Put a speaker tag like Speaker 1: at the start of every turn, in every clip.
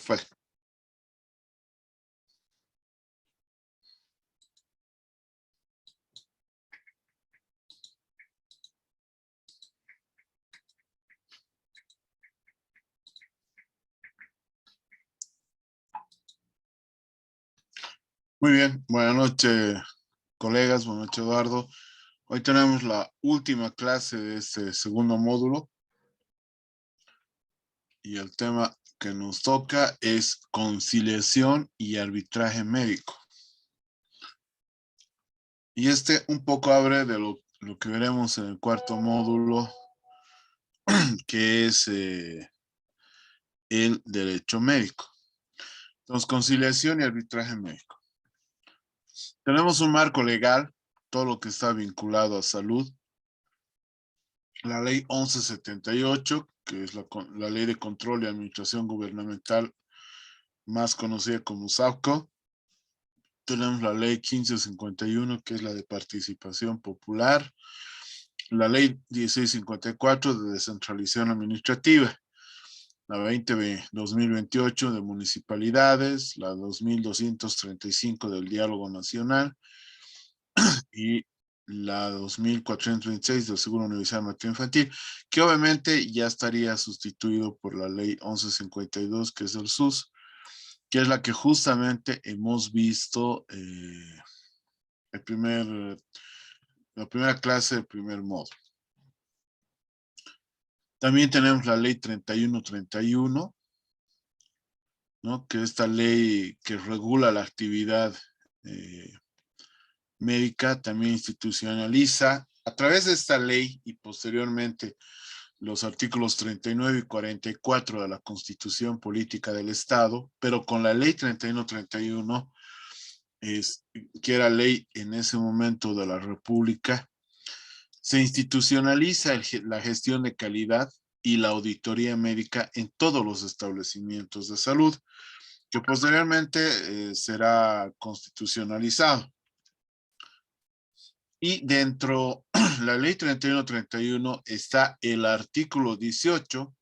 Speaker 1: fue. Muy bien, buenas noches, colegas, buenas noches, Eduardo. Hoy tenemos la última clase de este segundo módulo y el tema que nos toca es conciliación y arbitraje médico. Y este un poco abre de lo que veremos en el cuarto módulo, que es el derecho médico. Entonces, conciliación y arbitraje médico. Tenemos un marco legal, todo lo que está vinculado a salud. La ley 1178, que es la ley de control y administración gubernamental, más conocida como SAFCO. Tenemos la ley 1551, que es la de participación popular. La ley 1654 de descentralización administrativa. La 2028 de municipalidades. La 2235 del diálogo nacional. Y la 2426 del Seguro Universal Materno Infantil, que obviamente ya estaría sustituido por la ley 1152, que es el SUS, que es la que justamente hemos visto la primera clase del primer módulo. También tenemos la ley 3131, ¿no? Que es esta ley que regula la actividad médica, también institucionaliza a través de esta ley y posteriormente los artículos 39 y 44 de la Constitución Política del Estado, pero con la ley 3131, que era ley en ese momento de la República, se institucionaliza la gestión de calidad y la auditoría médica en todos los establecimientos de salud, que posteriormente será constitucionalizado. Y dentro de la ley 3131 está el artículo 18,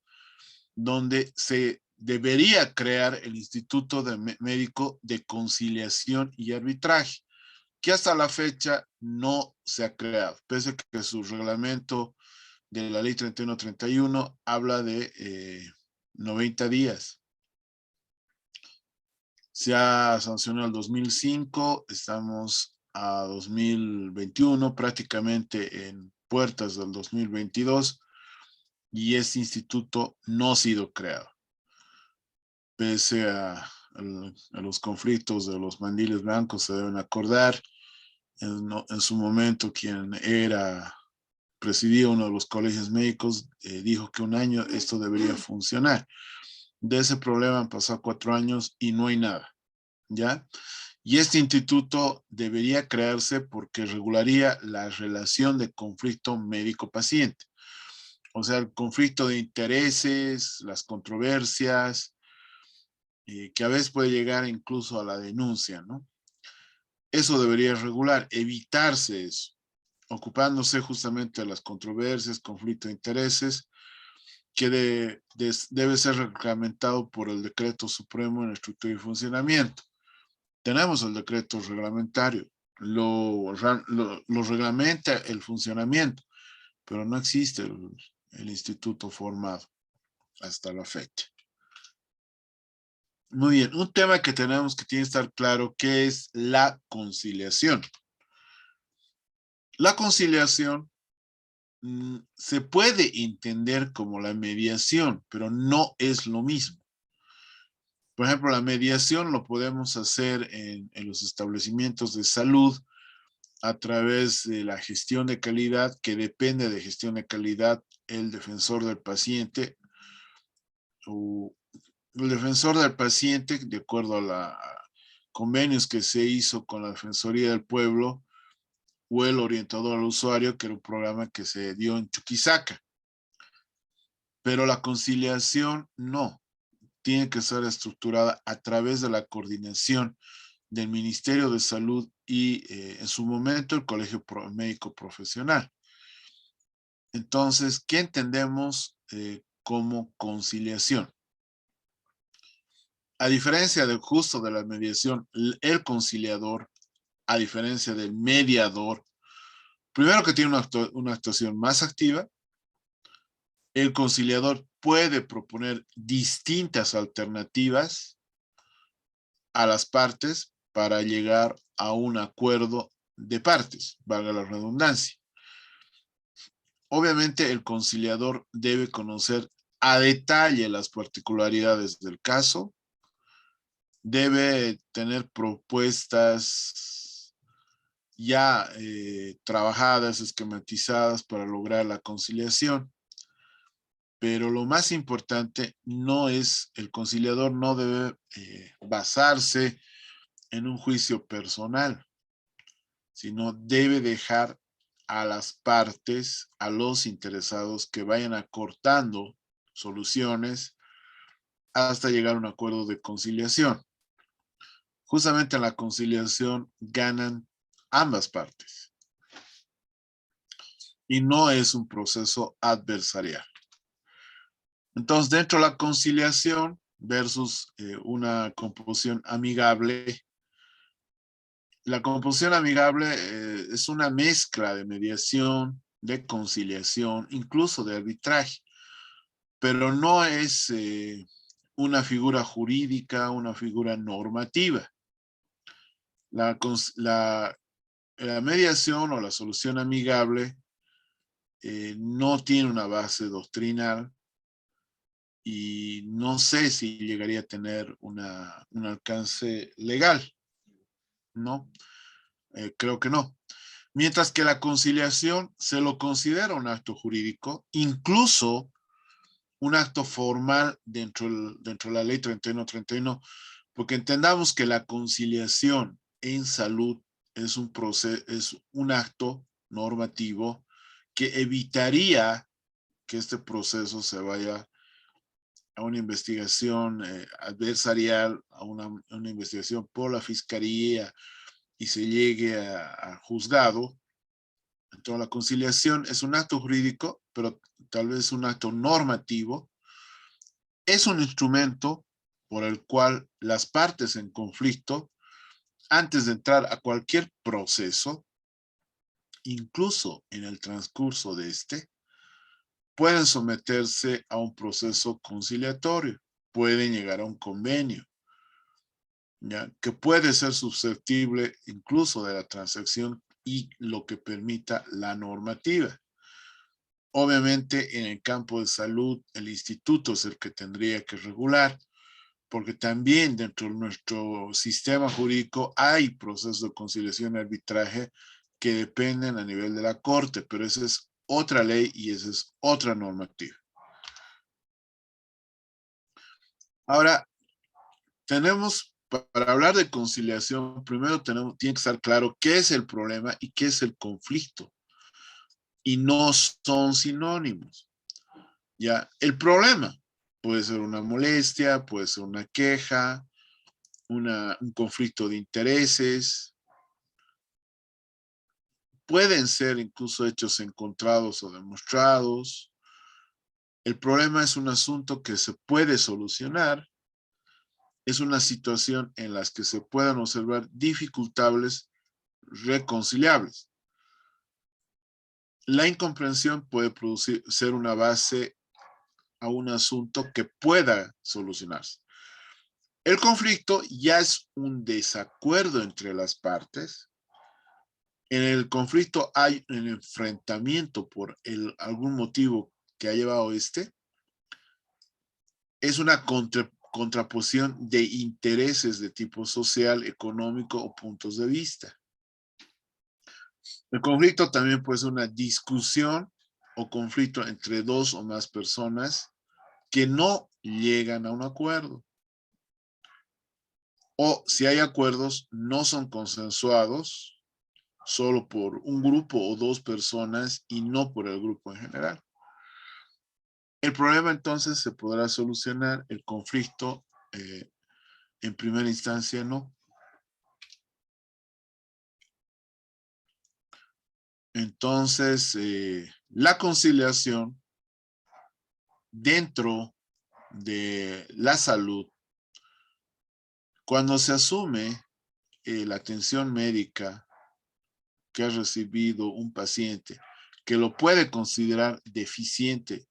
Speaker 1: donde se debería crear el Instituto Médico de Conciliación y Arbitraje, que hasta la fecha no se ha creado, pese a que su reglamento de la ley 3131 habla de 90 días. Se ha sancionado el 2005, estamos a 2021, prácticamente en puertas del 2022, y este instituto no ha sido creado. Pese a los conflictos de los mandiles blancos, se deben acordar, en su momento quien presidía uno de los colegios médicos dijo que un año esto debería funcionar. De ese problema han pasado 4 años y no hay nada, ¿ya? Y este instituto debería crearse porque regularía la relación de conflicto médico-paciente. O sea, el conflicto de intereses, las controversias, que a veces puede llegar incluso a la denuncia, ¿no? Eso debería regular, evitarse eso, ocupándose justamente de las controversias, conflicto de intereses, que debe ser reglamentado por el Decreto Supremo en Estructura y Funcionamiento. Tenemos el decreto reglamentario, lo reglamenta el funcionamiento, pero no existe el instituto formado hasta la fecha. Muy bien, un tema que tenemos que tiene que estar claro, que es la conciliación. La conciliación se puede entender como la mediación, pero no es lo mismo. Por ejemplo, la mediación lo podemos hacer en los establecimientos de salud a través de la gestión de calidad, que depende de gestión de calidad el defensor del paciente, o el defensor del paciente, de acuerdo a los convenios que se hizo con la Defensoría del Pueblo, o el orientador al usuario, que era un programa que se dio en Chuquisaca. Pero la conciliación no, tiene que ser estructurada a través de la coordinación del Ministerio de Salud y en su momento el Colegio Médico Profesional. Entonces, ¿qué entendemos como conciliación? A diferencia del justo de la mediación, el conciliador, a diferencia del mediador, primero que tiene una actuación más activa, el conciliador puede proponer distintas alternativas a las partes para llegar a un acuerdo de partes, valga la redundancia. Obviamente el conciliador debe conocer a detalle las particularidades del caso, debe tener propuestas ya trabajadas, esquematizadas para lograr la conciliación. Pero lo más importante no es, el conciliador no debe basarse en un juicio personal, sino debe dejar a las partes, a los interesados que vayan acortando soluciones hasta llegar a un acuerdo de conciliación. Justamente en la conciliación ganan ambas partes y no es un proceso adversarial. Entonces, dentro de la conciliación versus una composición amigable, la composición amigable es una mezcla de mediación, de conciliación, incluso de arbitraje, pero no es una figura jurídica, una figura normativa. La mediación o la solución amigable no tiene una base doctrinal y no sé si llegaría a tener un alcance legal, ¿no? Creo que no. Mientras que la conciliación se lo considera un acto jurídico, incluso un acto formal dentro de la ley 3131, porque entendamos que la conciliación en salud es un proceso, es un acto normativo que evitaría que este proceso se vaya a una investigación adversarial, a una investigación por la fiscalía y se llegue a juzgado. Entonces la conciliación es un acto jurídico, pero tal vez un acto normativo. Es un instrumento por el cual las partes en conflicto, antes de entrar a cualquier proceso, incluso en el transcurso de este, pueden someterse a un proceso conciliatorio, pueden llegar a un convenio, ¿ya? Que puede ser susceptible incluso de la transacción y lo que permita la normativa. Obviamente en el campo de salud el instituto es el que tendría que regular, porque también dentro de nuestro sistema jurídico hay procesos de conciliación y arbitraje que dependen a nivel de la corte, pero esa es otra ley y esa es otra normativa. Ahora, para hablar de conciliación, primero tiene que estar claro qué es el problema y qué es el conflicto. Y no son sinónimos. ¿Ya? El problema puede ser una molestia, puede ser una queja, un conflicto de intereses, pueden ser incluso hechos encontrados o demostrados. El problema es un asunto que se puede solucionar, es una situación en la que se puedan observar dificultades reconciliables. La incomprensión puede ser una base a un asunto que pueda solucionarse. El conflicto ya es un desacuerdo entre las partes. En el conflicto hay un enfrentamiento por algún motivo que ha llevado es una contraposición de intereses de tipo social, económico o puntos de vista. El conflicto también puede ser una discusión o conflicto entre dos o más personas que no llegan a un acuerdo. O si hay acuerdos, no son consensuados solo por un grupo o dos personas y no por el grupo en general. El problema entonces se podrá solucionar, el conflicto en primera instancia no. Entonces, la conciliación dentro de la salud Cuando se asume la atención médica que ha recibido un paciente que lo puede considerar deficiente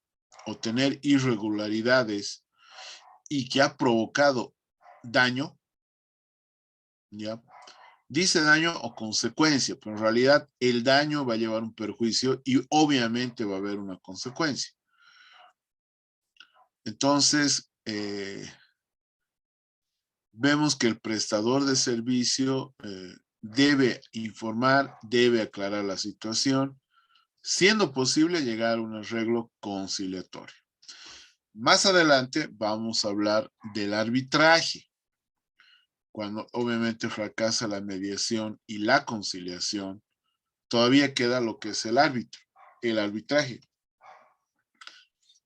Speaker 1: o tener irregularidades y que ha provocado daño, ¿ya? Dice daño o consecuencia, pero en realidad el daño va a llevar un perjuicio y obviamente va a haber una consecuencia. Entonces, vemos que el prestador de servicio debe informar, debe aclarar la situación, siendo posible llegar a un arreglo conciliatorio. Más adelante vamos a hablar del arbitraje, cuando obviamente fracasa la mediación y la conciliación, todavía queda lo que es el árbitro, el arbitraje.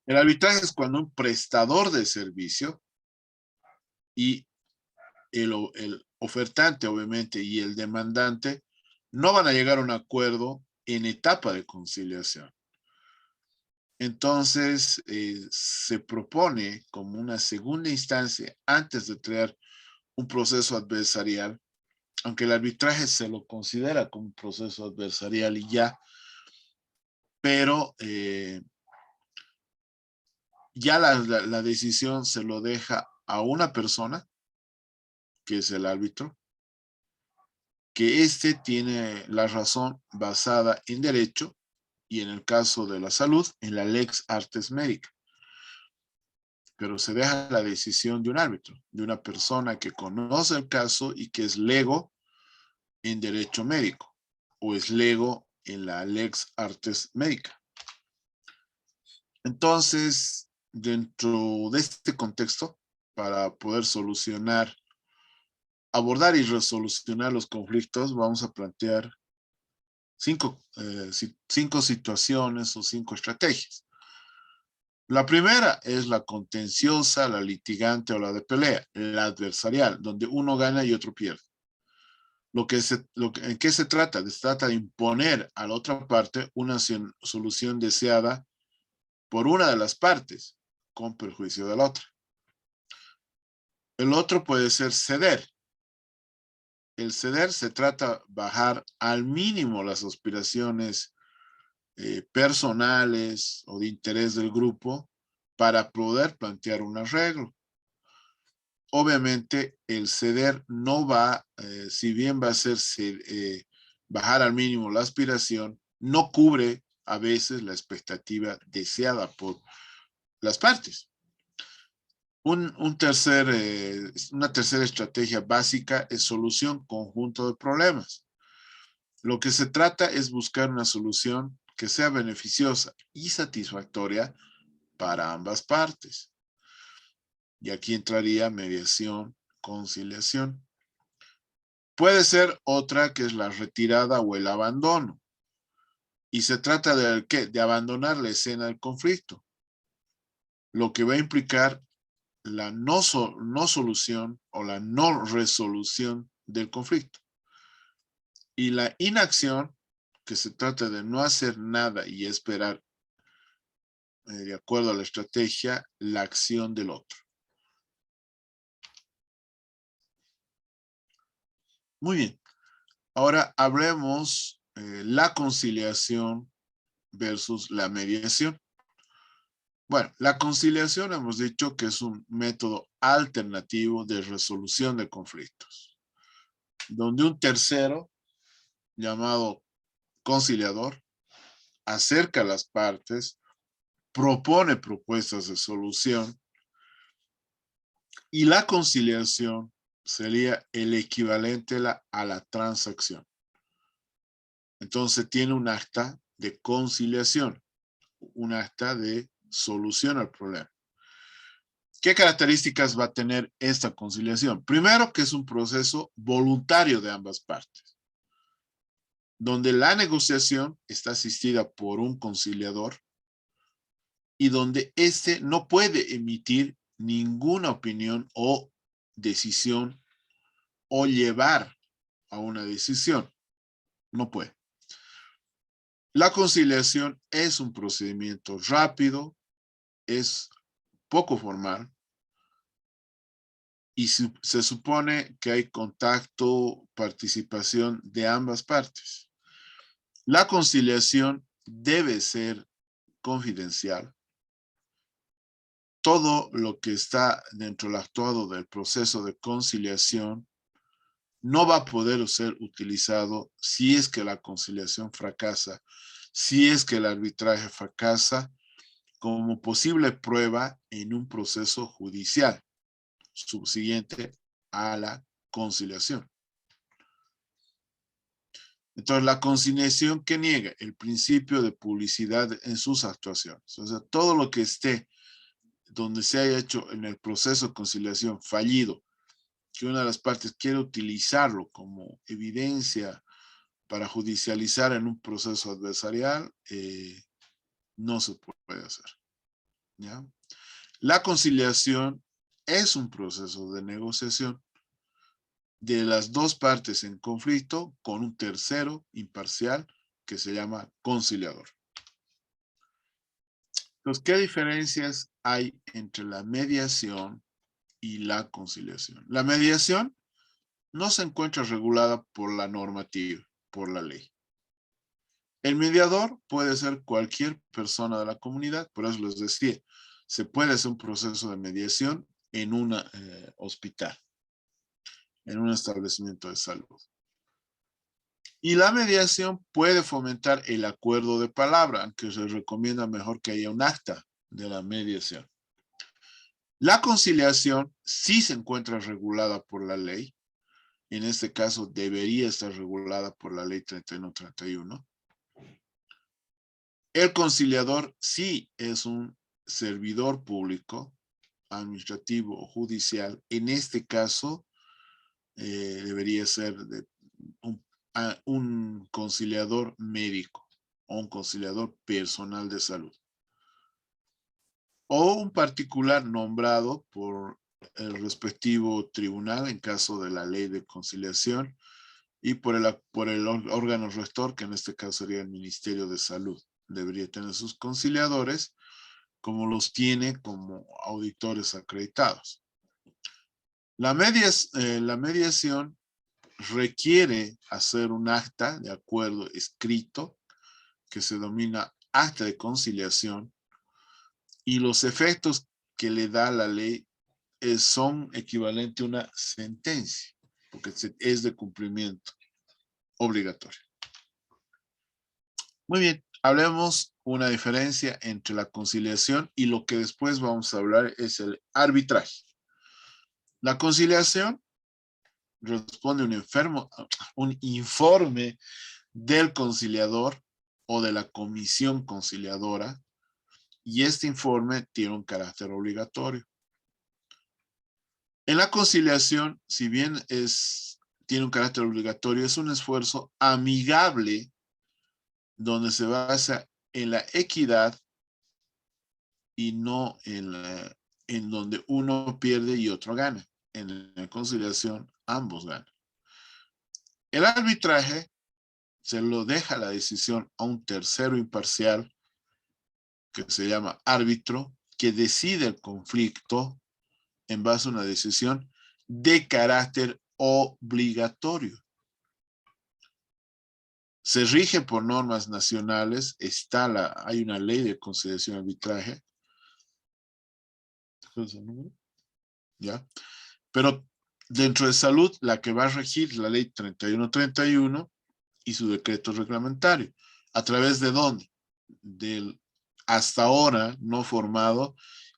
Speaker 1: El arbitraje es cuando un prestador de servicio y el ofertante, obviamente, y el demandante no van a llegar a un acuerdo en etapa de conciliación. Entonces, se propone como una segunda instancia antes de crear un proceso adversarial, aunque el arbitraje se lo considera como un proceso adversarial y ya, pero ya la decisión se lo deja a una persona, que es el árbitro, que éste tiene la razón basada en derecho y en el caso de la salud, en la lex artes médica. Pero se deja la decisión de un árbitro, de una persona que conoce el caso y que es lego en derecho médico o es lego en la lex artes médica. Entonces, dentro de este contexto, para poder abordar y resolucionar los conflictos, vamos a plantear cinco situaciones o 5 estrategias. La primera es la contenciosa, la litigante o la de pelea, la adversarial, donde uno gana y otro pierde. ¿En qué se trata? Se trata de imponer a la otra parte una solución deseada por una de las partes, con perjuicio de la otra. El otro puede ser ceder. El ceder se trata de bajar al mínimo las aspiraciones personales o de interés del grupo para poder plantear un arreglo. Obviamente el ceder no va, si bien va a ser bajar al mínimo la aspiración, no cubre a veces la expectativa deseada por las partes. Una tercera estrategia básica es solución conjunto de problemas. Lo que se trata es buscar una solución que sea beneficiosa y satisfactoria para ambas partes. Y aquí entraría mediación, conciliación. Puede ser otra que es la retirada o el abandono. Y se trata de, ¿qué? De abandonar la escena del conflicto, lo que va a implicar la no solución o la no resolución del conflicto. Y la inacción, que se trata de no hacer nada y esperar, de acuerdo a la estrategia, la acción del otro. Muy bien. Ahora hablemos la conciliación versus la mediación. Bueno, la conciliación hemos dicho que es un método alternativo de resolución de conflictos, donde un tercero, llamado conciliador, acerca a las partes, propone propuestas de solución y la conciliación sería el equivalente a la transacción. Entonces tiene un acta de conciliación, un acta de solución al problema. ¿Qué características va a tener esta conciliación? Primero, que es un proceso voluntario de ambas partes, donde la negociación está asistida por un conciliador y donde éste no puede emitir ninguna opinión o decisión o llevar a una decisión. No puede. La conciliación es un procedimiento rápido, es poco formal y se supone que hay contacto, participación de ambas partes. La conciliación debe ser confidencial. Todo lo que está dentro del actuado del proceso de conciliación no va a poder ser utilizado si es que la conciliación fracasa, si es que el arbitraje fracasa, como posible prueba en un proceso judicial subsiguiente a la conciliación. Entonces, la conciliación que niega el principio de publicidad en sus actuaciones. O sea, todo lo que esté donde se haya hecho en el proceso de conciliación fallido, que una de las partes quiere utilizarlo como evidencia para judicializar en un proceso adversarial, no se puede hacer. ¿Ya? La conciliación es un proceso de negociación de las dos partes en conflicto con un tercero imparcial que se llama conciliador. Entonces, ¿qué diferencias hay entre la mediación y la conciliación? La mediación no se encuentra regulada por la normativa, por la ley. El mediador puede ser cualquier persona de la comunidad, por eso les decía, se puede hacer un proceso de mediación en un hospital, en un establecimiento de salud. Y la mediación puede fomentar el acuerdo de palabra, aunque se recomienda mejor que haya un acta de la mediación. La conciliación sí se encuentra regulada por la ley. En este caso debería estar regulada por la ley 3131. El conciliador sí es un servidor público, administrativo o judicial. En este caso debería ser un conciliador médico o un conciliador personal de salud. O un particular nombrado por el respectivo tribunal en caso de la ley de conciliación y por el órgano rector, que en este caso sería el Ministerio de Salud. Debería tener sus conciliadores como los tiene como auditores acreditados. La mediación requiere hacer un acta de acuerdo escrito que se denomina acta de conciliación y los efectos que le da la ley son equivalentes a una sentencia porque es de cumplimiento obligatorio. Muy bien, hablemos una diferencia entre la conciliación y lo que después vamos a hablar es el arbitraje. La conciliación responde un informe del conciliador o de la comisión conciliadora y este informe tiene un carácter obligatorio. En la conciliación, si bien tiene un carácter obligatorio, es un esfuerzo amigable donde se basa en la equidad y no en donde uno pierde y otro gana. En la conciliación, ambos ganan. El arbitraje se lo deja la decisión a un tercero imparcial que se llama árbitro, que decide el conflicto en base a una decisión de carácter obligatorio. Se rige por normas nacionales, hay una ley de conciliación y arbitraje, ¿ya? Pero dentro de salud, la que va a regir la ley 3131 y su decreto reglamentario. ¿A través de dónde? Del hasta ahora no formado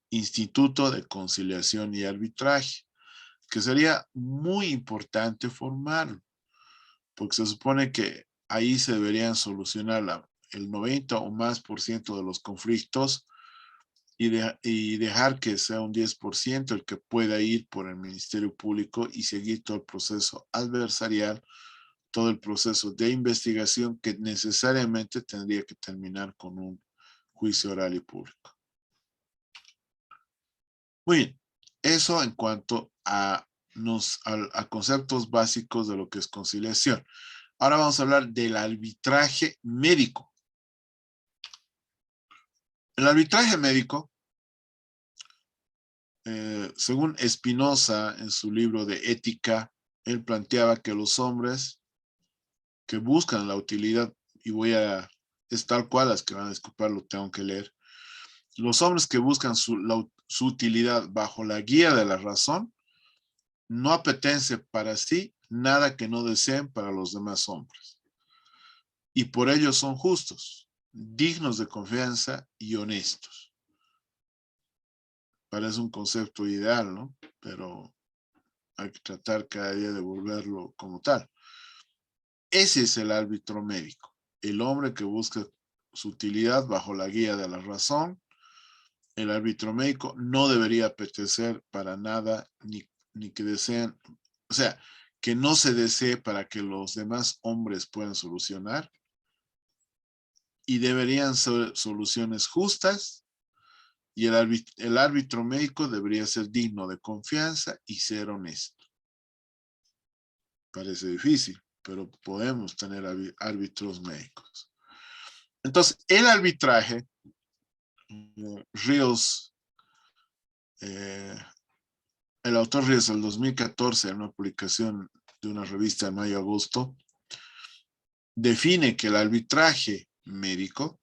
Speaker 1: Instituto de Conciliación y Arbitraje, que sería muy importante formarlo, porque se supone que ahí se deberían solucionar el 90 o más por ciento de los conflictos y dejar que sea un 10% el que pueda ir por el Ministerio Público y seguir todo el proceso adversarial, todo el proceso de investigación que necesariamente tendría que terminar con un juicio oral y público. Muy bien, eso en cuanto a conceptos básicos de lo que es conciliación. Ahora vamos a hablar del arbitraje médico. El arbitraje médico según Spinoza, en su libro de Ética, él planteaba que los hombres que buscan la utilidad, y es tal cual, las que van a disculpar, lo tengo que leer, los hombres que buscan su utilidad bajo la guía de la razón, no apetece para sí nada que no deseen para los demás hombres. Y por ello son justos, dignos de confianza y honestos. Parece un concepto ideal, ¿no? Pero hay que tratar cada día de volverlo como tal. Ese es el árbitro médico, el hombre que busca su utilidad bajo la guía de la razón. El árbitro médico no debería apetecer para nada, ni que deseen, o sea, que no se desee para que los demás hombres puedan solucionar, y deberían ser soluciones justas, y el árbitro médico debería ser digno de confianza y ser honesto. Parece difícil, pero podemos tener árbitros médicos. Entonces, el arbitraje, Ríos, el autor Ríos, en 2014, en una publicación de una revista en mayo-agosto, define que el arbitraje médico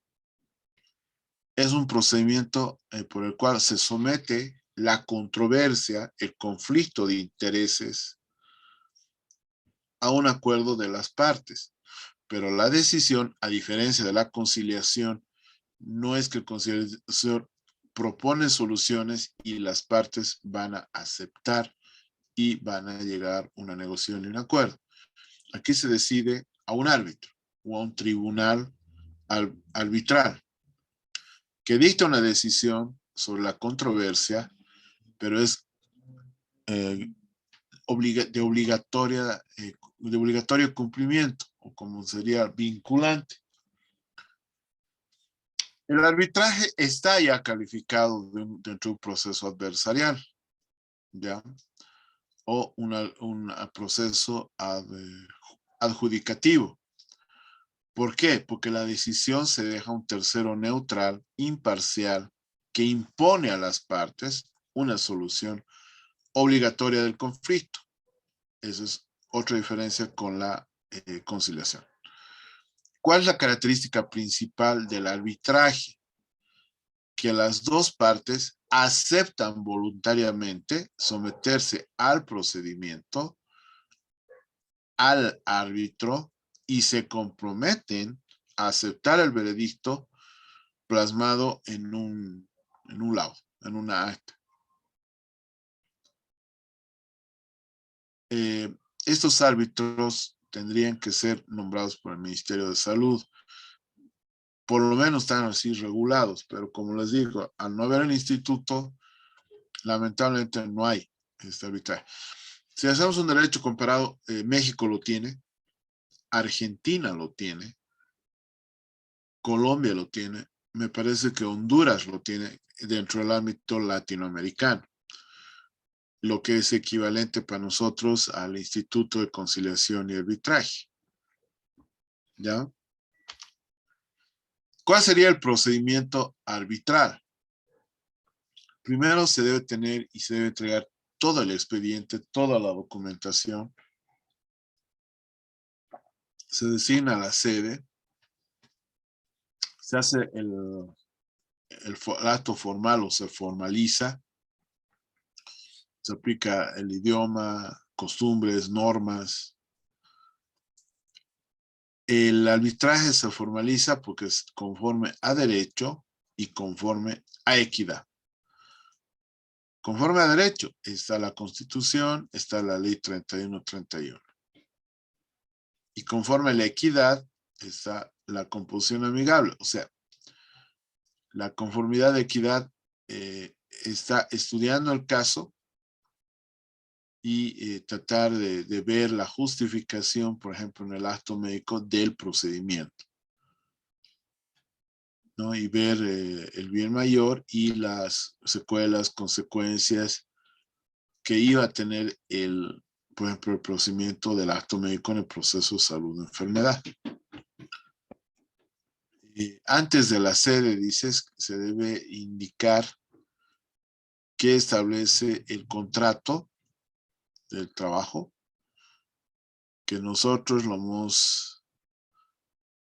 Speaker 1: es un procedimiento por el cual se somete la controversia, el conflicto de intereses a un acuerdo de las partes. Pero la decisión, a diferencia de la conciliación, no es que el conciliador propone soluciones y las partes van a aceptar y van a llegar a una negociación y un acuerdo. Aquí se decide a un árbitro o a un tribunal arbitral que dicta una decisión sobre la controversia, pero es de obligatorio cumplimiento, o como sería vinculante. El arbitraje está ya calificado dentro de un proceso adversarial, ¿ya? O un proceso adjudicativo. ¿Por qué? Porque la decisión se deja a un tercero neutral, imparcial, que impone a las partes una solución obligatoria del conflicto. Esa es otra diferencia con la conciliación. ¿Cuál es la característica principal del arbitraje? Que las dos partes aceptan voluntariamente someterse al procedimiento, al árbitro, y se comprometen a aceptar el veredicto plasmado en un laudo, en una acta. Estos árbitros tendrían que ser nombrados por el Ministerio de Salud. Por lo menos están así regulados, pero como les digo, al no haber el instituto, lamentablemente no hay este arbitraje. Si hacemos un derecho comparado, México lo tiene, Argentina lo tiene, Colombia lo tiene, me parece que Honduras lo tiene dentro del ámbito latinoamericano, lo que es equivalente para nosotros al Instituto de Conciliación y Arbitraje. ¿Ya? ¿Cuál sería el procedimiento arbitral? Primero se debe tener y se debe entregar todo el expediente, toda la documentación. Se designa la sede, se hace el acto formal o se formaliza, se aplica el idioma, costumbres, normas. El arbitraje se formaliza porque es conforme a derecho y conforme a equidad. Conforme a derecho está la Constitución, está la Ley 3131. Y conforme a la equidad está la composición amigable. O sea, la conformidad de equidad está estudiando el caso y tratar de ver la justificación, por ejemplo, en el acto médico del procedimiento, ¿no? Y ver el bien mayor y las secuelas, consecuencias que iba a tener por ejemplo, el procedimiento del acto médico en el proceso de salud o enfermedad. Antes de la sede, dices, se debe indicar que establece el contrato del trabajo, que nosotros lo hemos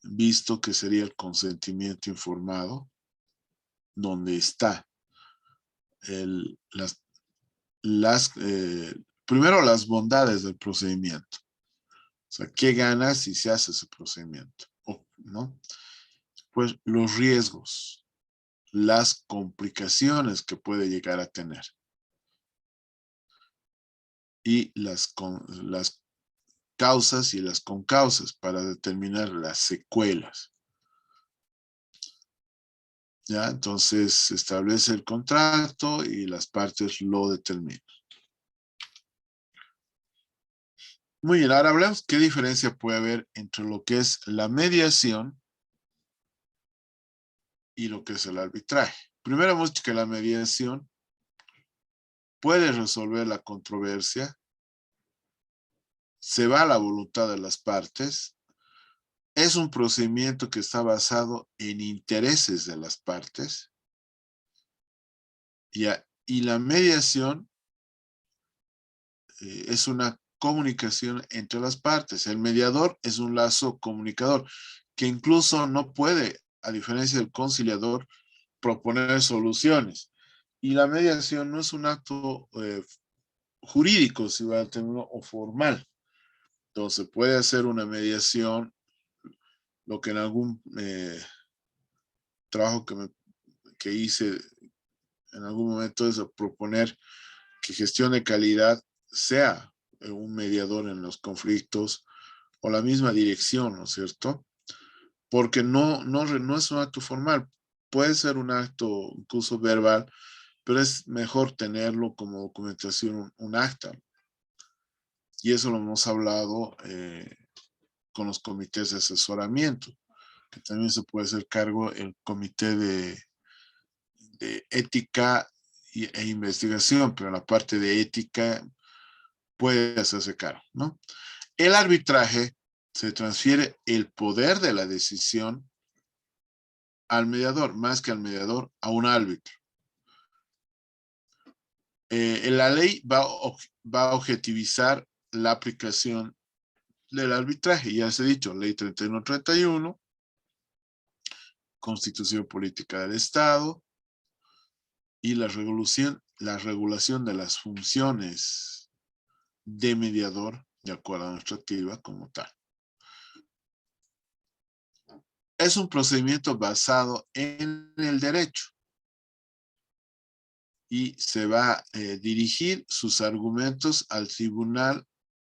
Speaker 1: visto que sería el consentimiento informado, donde está primero las bondades del procedimiento. O sea, ¿qué ganas si se hace ese procedimiento? ¿No? Pues los riesgos, las complicaciones que puede llegar a tener y las causas y las concausas para determinar las secuelas. ¿Ya? Entonces se establece el contrato y las partes lo determinan. Muy bien, ahora hablemos qué diferencia puede haber entre lo que es la mediación y lo que es el arbitraje. Primero hemos dicho que la mediación puede resolver la controversia, se va a la voluntad de las partes, es un procedimiento que está basado en intereses de las partes, y la mediación es una comunicación entre las partes. El mediador es un lazo comunicador que incluso no puede, a diferencia del conciliador, proponer soluciones. Y la mediación no es un acto jurídico, si va a término, o formal. Entonces puede hacer una mediación, lo que en algún trabajo que hice en algún momento es proponer que gestión de calidad sea un mediador en los conflictos o la misma dirección, ¿no es cierto? Porque no es un acto formal, puede ser un acto incluso verbal, pero es mejor tenerlo como documentación, un acta. Y eso lo hemos hablado con los comités de asesoramiento, que también se puede hacer cargo el comité de ética e investigación, pero la parte de ética puede hacerse cargo, ¿no? El arbitraje se transfiere el poder de la decisión al mediador, más que al mediador, a un árbitro. La ley va a objetivizar la aplicación del arbitraje. Ya se ha dicho, ley 3131, Constitución Política del Estado y la regulación de las funciones de mediador de acuerdo administrativa como tal. Es un procedimiento basado en el derecho y se va a dirigir sus argumentos al tribunal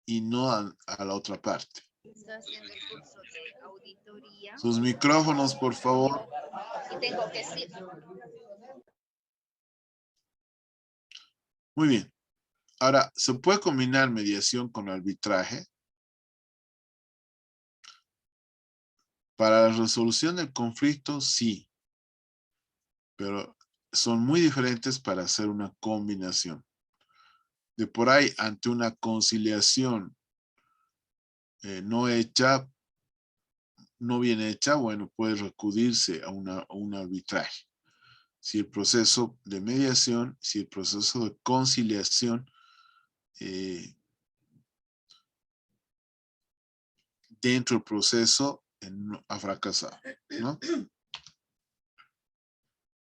Speaker 1: y no a la otra parte.
Speaker 2: Está haciendo el curso de auditoría.
Speaker 1: Sus micrófonos, por favor.
Speaker 2: Y tengo que decir.
Speaker 1: Muy bien. Ahora, ¿se puede combinar mediación con arbitraje? Para la resolución del conflicto, sí. Pero son muy diferentes para hacer una combinación. De por ahí, ante una conciliación no bien hecha, bueno, puede recurrirse a un arbitraje. Si el proceso de mediación, si el proceso de conciliación dentro del proceso ha fracasado, ¿no?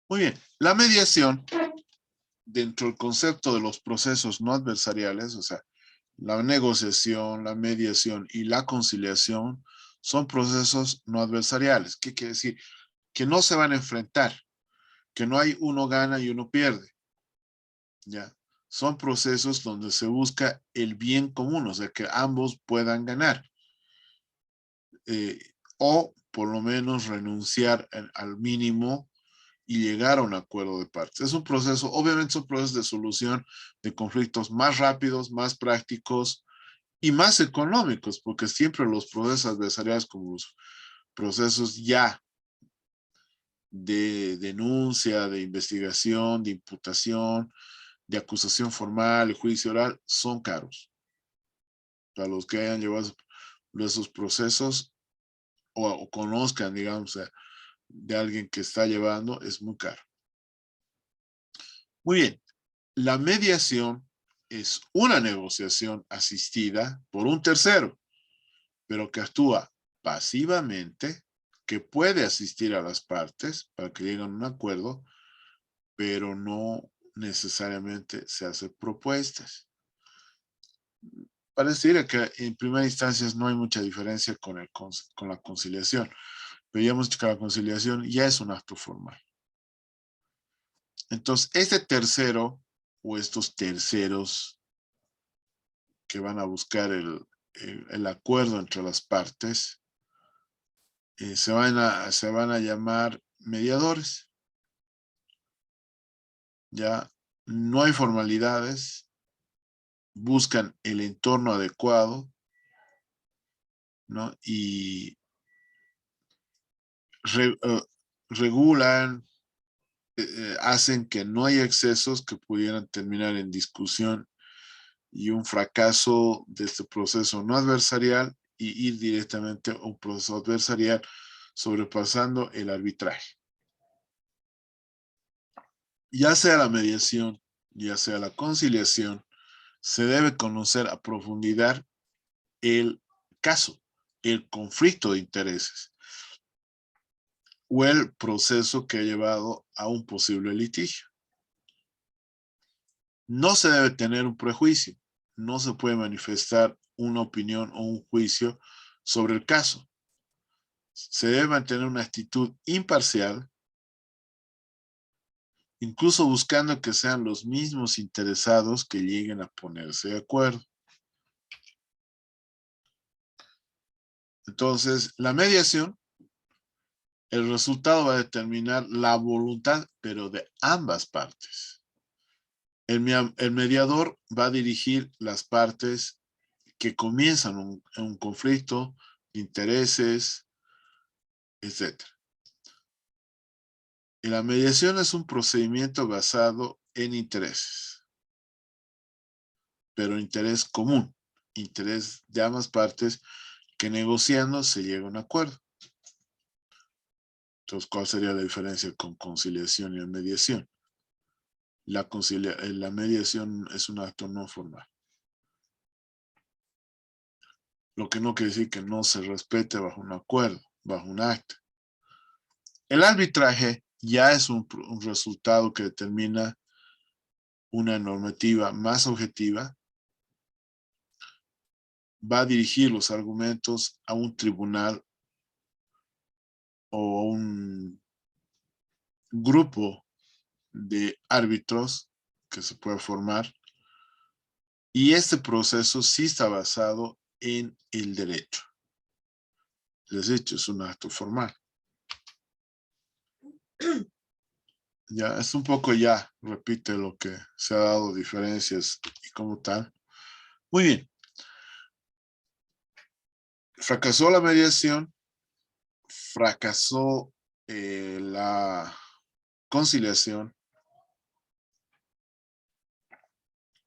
Speaker 1: Muy bien, la mediación dentro del concepto de los procesos no adversariales, o sea, la negociación, la mediación y la conciliación son procesos no adversariales. ¿Qué quiere decir? Que no se van a enfrentar, que no hay uno gana y uno pierde. ¿Ya? Son procesos donde se busca el bien común, o sea, que ambos puedan ganar. O por lo menos renunciar al mínimo y llegar a un acuerdo de partes. Es un proceso, obviamente son procesos de solución de conflictos más rápidos, más prácticos y más económicos, porque siempre los procesos adversariales como los procesos ya de denuncia, de investigación, de imputación, de acusación formal y juicio oral son caros. Para los que hayan llevado esos procesos o conozcan, digamos, de alguien que está llevando, es muy caro. Muy bien. La mediación es una negociación asistida por un tercero, pero que actúa pasivamente, que puede asistir a las partes para que lleguen a un acuerdo, pero no necesariamente se hace propuestas. Pareciera que en primera instancia no hay mucha diferencia con la conciliación, pero ya hemos dicho que la conciliación ya es un acto formal. Entonces, este tercero o estos terceros que van a buscar el acuerdo entre las partes se van a llamar mediadores. Ya no hay formalidades, buscan el entorno adecuado, ¿no? Y regulan, hacen que no haya excesos que pudieran terminar en discusión y un fracaso de este proceso no adversarial y ir directamente a un proceso adversarial sobrepasando el arbitraje. Ya sea la mediación, ya sea la conciliación, se debe conocer a profundidad el caso, el conflicto de intereses o el proceso que ha llevado a un posible litigio. No se debe tener un prejuicio, no se puede manifestar una opinión o un juicio sobre el caso. Se debe mantener una actitud imparcial, incluso buscando que sean los mismos interesados que lleguen a ponerse de acuerdo. Entonces, la mediación, el resultado va a determinar la voluntad, pero de ambas partes. El mediador va a dirigir las partes que comienzan un conflicto, intereses, etc. Y la mediación es un procedimiento basado en intereses, pero interés común, interés de ambas partes que negociando se llega a un acuerdo. Entonces, ¿cuál sería la diferencia con conciliación y mediación? La mediación es un acto no formal. Lo que no quiere decir que no se respete bajo un acuerdo, bajo un acta. El arbitraje ya es un resultado que determina una normativa más objetiva, va a dirigir los argumentos a un tribunal o a un grupo de árbitros que se puede formar, y este proceso sí está basado en el derecho. Les he dicho, es un acto formal. Ya, es un poco ya, repite lo que se ha dado diferencias y como tal. Muy bien. Fracasó la mediación, fracasó la conciliación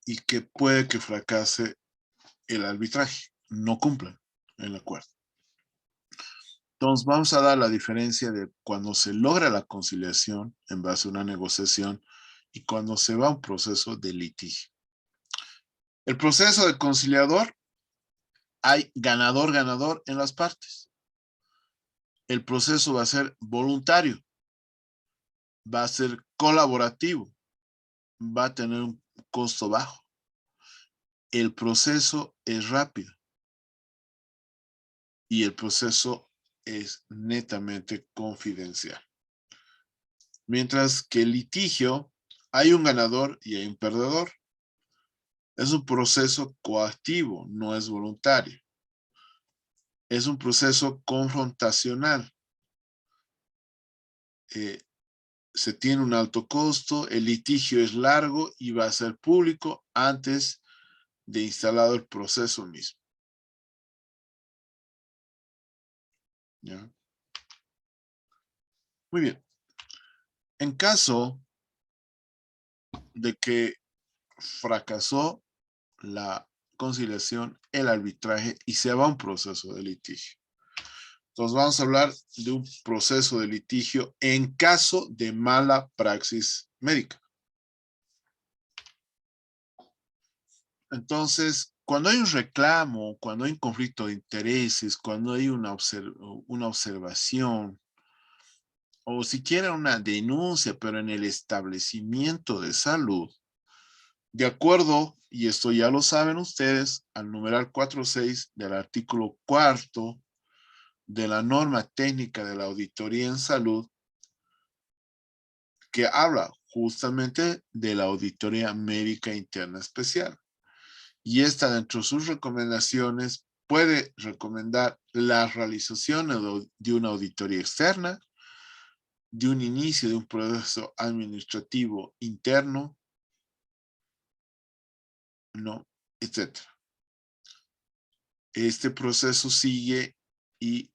Speaker 1: y que puede que fracase el arbitraje, no cumplan el acuerdo. Entonces vamos a dar la diferencia de cuando se logra la conciliación en base a una negociación y cuando se va a un proceso de litigio. El proceso de conciliador, hay ganador-ganador en las partes. El proceso va a ser voluntario, va a ser colaborativo, va a tener un costo bajo. El proceso es rápido y el proceso es netamente confidencial. Mientras que el litigio, hay un ganador y hay un perdedor. Es un proceso coactivo, no es voluntario. Es un proceso confrontacional. Se tiene un alto costo, el litigio es largo y va a ser público antes de instalado el proceso mismo. ¿Ya? Muy bien. En caso de que fracasó la conciliación, el arbitraje y se va a un proceso de litigio. Entonces vamos a hablar de un proceso de litigio en caso de mala praxis médica. Entonces, cuando hay un reclamo, cuando hay un conflicto de intereses, cuando hay una observación, o siquiera una denuncia, pero en el establecimiento de salud, de acuerdo, y esto ya lo saben ustedes, al numeral 4.6 del artículo 4 de la norma técnica de la auditoría en salud, que habla justamente de la auditoría médica interna especial. Y esta, dentro de sus recomendaciones, puede recomendar la realización de una auditoría externa, de un inicio de un proceso administrativo interno, ¿no? Etcétera. Este proceso sigue y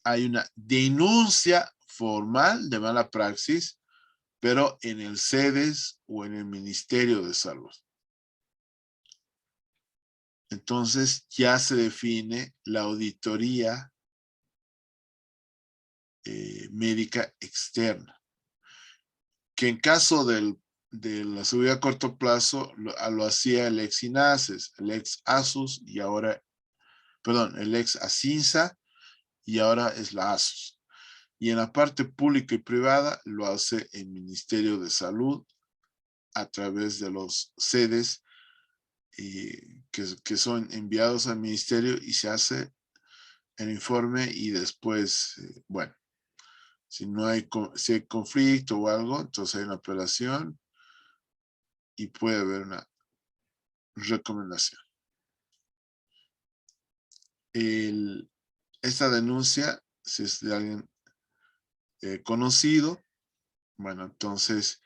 Speaker 1: hay una denuncia formal de mala praxis, pero en el SEDES o en el Ministerio de Salud. Entonces ya se define la auditoría médica externa, que en caso de la seguridad a corto plazo lo hacía el ex INASES, el ex ASUS y ahora, perdón, el ex ASINSA y ahora es la ASUS. Y en la parte pública y privada lo hace el Ministerio de Salud a través de los sedes que son enviados al ministerio y se hace el informe y después, bueno, si hay conflicto o algo, entonces hay una apelación y puede haber una recomendación. Esta denuncia, si es de alguien conocido, bueno, entonces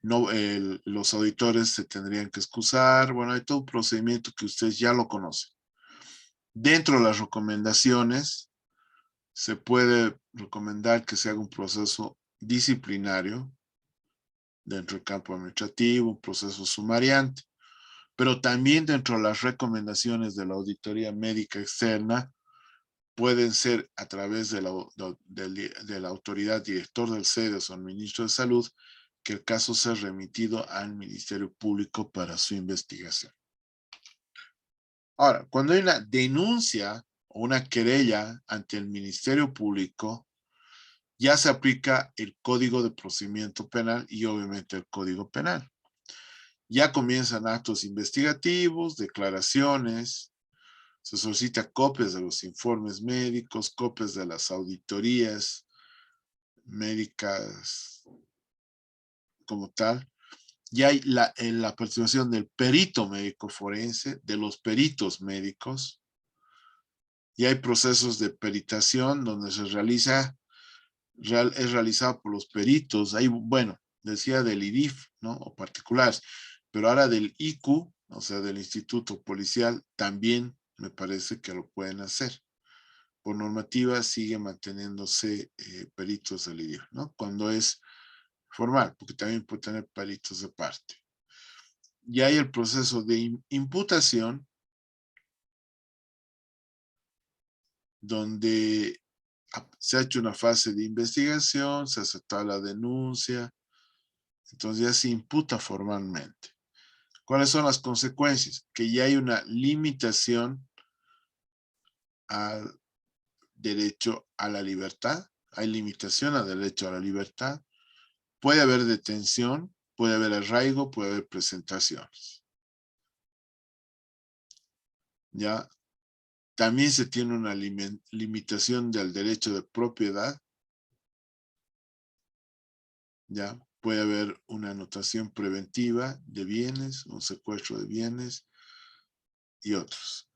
Speaker 1: los auditores se tendrían que excusar. Bueno, hay todo un procedimiento que ustedes ya lo conocen. Dentro de las recomendaciones, se puede recomendar que se haga un proceso disciplinario dentro del campo administrativo, un proceso sumariante, pero también dentro de las recomendaciones de la auditoría médica externa pueden ser a través de la autoridad director del SEDES o el ministro de Salud, que el caso sea remitido al Ministerio Público para su investigación. Ahora, cuando hay una denuncia o una querella ante el Ministerio Público, ya se aplica el Código de Procedimiento Penal y obviamente el Código Penal. Ya comienzan actos investigativos, declaraciones, se solicita copias de los informes médicos, copias de las auditorías médicas como tal. Ya hay la participación del perito médico forense, de los peritos médicos. Ya hay procesos de peritación donde se es realizado por los peritos. Hay, bueno, decía del IDIF, ¿no? O particulares, pero ahora del IQ, o sea, del Instituto Policial, también me parece que lo pueden hacer. Por normativa sigue manteniéndose peritos del IDIF, ¿no? Cuando es formal, porque también puede tener peritos de parte. Y hay el proceso de imputación, donde se ha hecho una fase de investigación, se acepta la denuncia, entonces ya se imputa formalmente. ¿Cuáles son las consecuencias? Que ya hay una limitación al derecho a la libertad, hay limitación al derecho a la libertad, puede haber detención, puede haber arraigo, puede haber presentaciones. Ya, también se tiene una limitación del derecho de propiedad. Ya, puede haber una anotación preventiva de bienes, un secuestro de bienes y otros.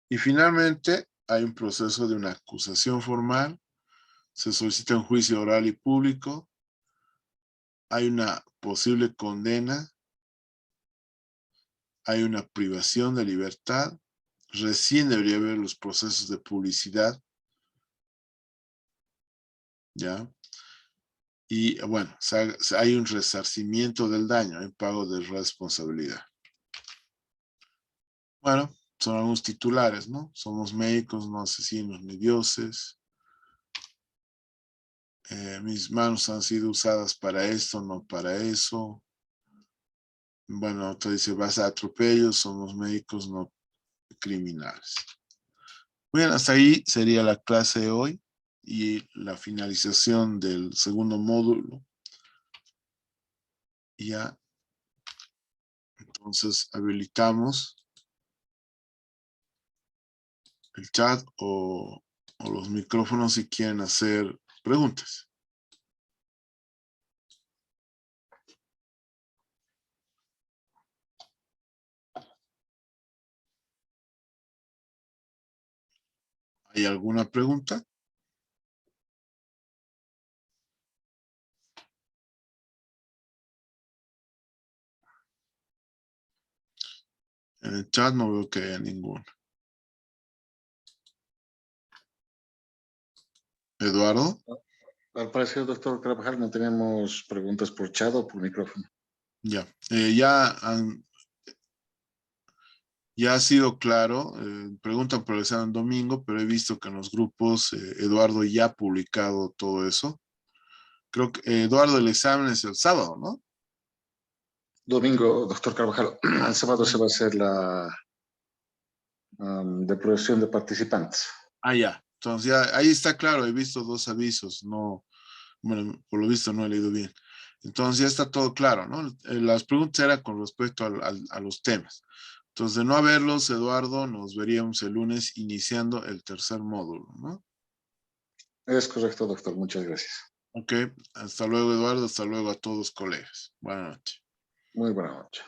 Speaker 1: Y finalmente hay un proceso de una acusación formal, se solicita un juicio oral y público, hay una posible condena, hay una privación de libertad, recién debería haber los procesos de publicidad, ¿ya? Y bueno, hay un resarcimiento del daño, hay pago de responsabilidad. Bueno, son algunos titulares, ¿no? Somos médicos, no asesinos ni dioses. Mis manos han sido usadas para esto, no para eso. Bueno, otro dice, base de atropellos, somos médicos, no criminales. Bien, hasta ahí sería la clase de hoy y la finalización del segundo módulo. Ya, entonces habilitamos el chat o los micrófonos si quieren hacer preguntas. ¿Hay alguna pregunta? En el chat no veo que haya ninguna. Eduardo.
Speaker 3: Al parecer, doctor Carvajal, no tenemos preguntas por chat o por micrófono.
Speaker 1: Ya, ya ha sido claro. Preguntan por el examen domingo, pero he visto que en los grupos Eduardo ya ha publicado todo eso. Creo que Eduardo, el examen es el sábado, ¿no?
Speaker 3: Domingo, doctor Carvajal, el sábado se va a hacer la depuración de participantes.
Speaker 1: Ah, ya. Entonces ya ahí está claro, he visto dos avisos, no, bueno, por lo visto no he leído bien. Entonces ya está todo claro, ¿no? Las preguntas eran con respecto a los temas. Entonces, de no haberlos, Eduardo, nos veríamos el lunes iniciando el tercer módulo, ¿no?
Speaker 3: Es correcto, doctor. Muchas gracias.
Speaker 1: Ok, hasta luego, Eduardo. Hasta luego a todos, colegas. Buenas noches.
Speaker 3: Muy buena noche.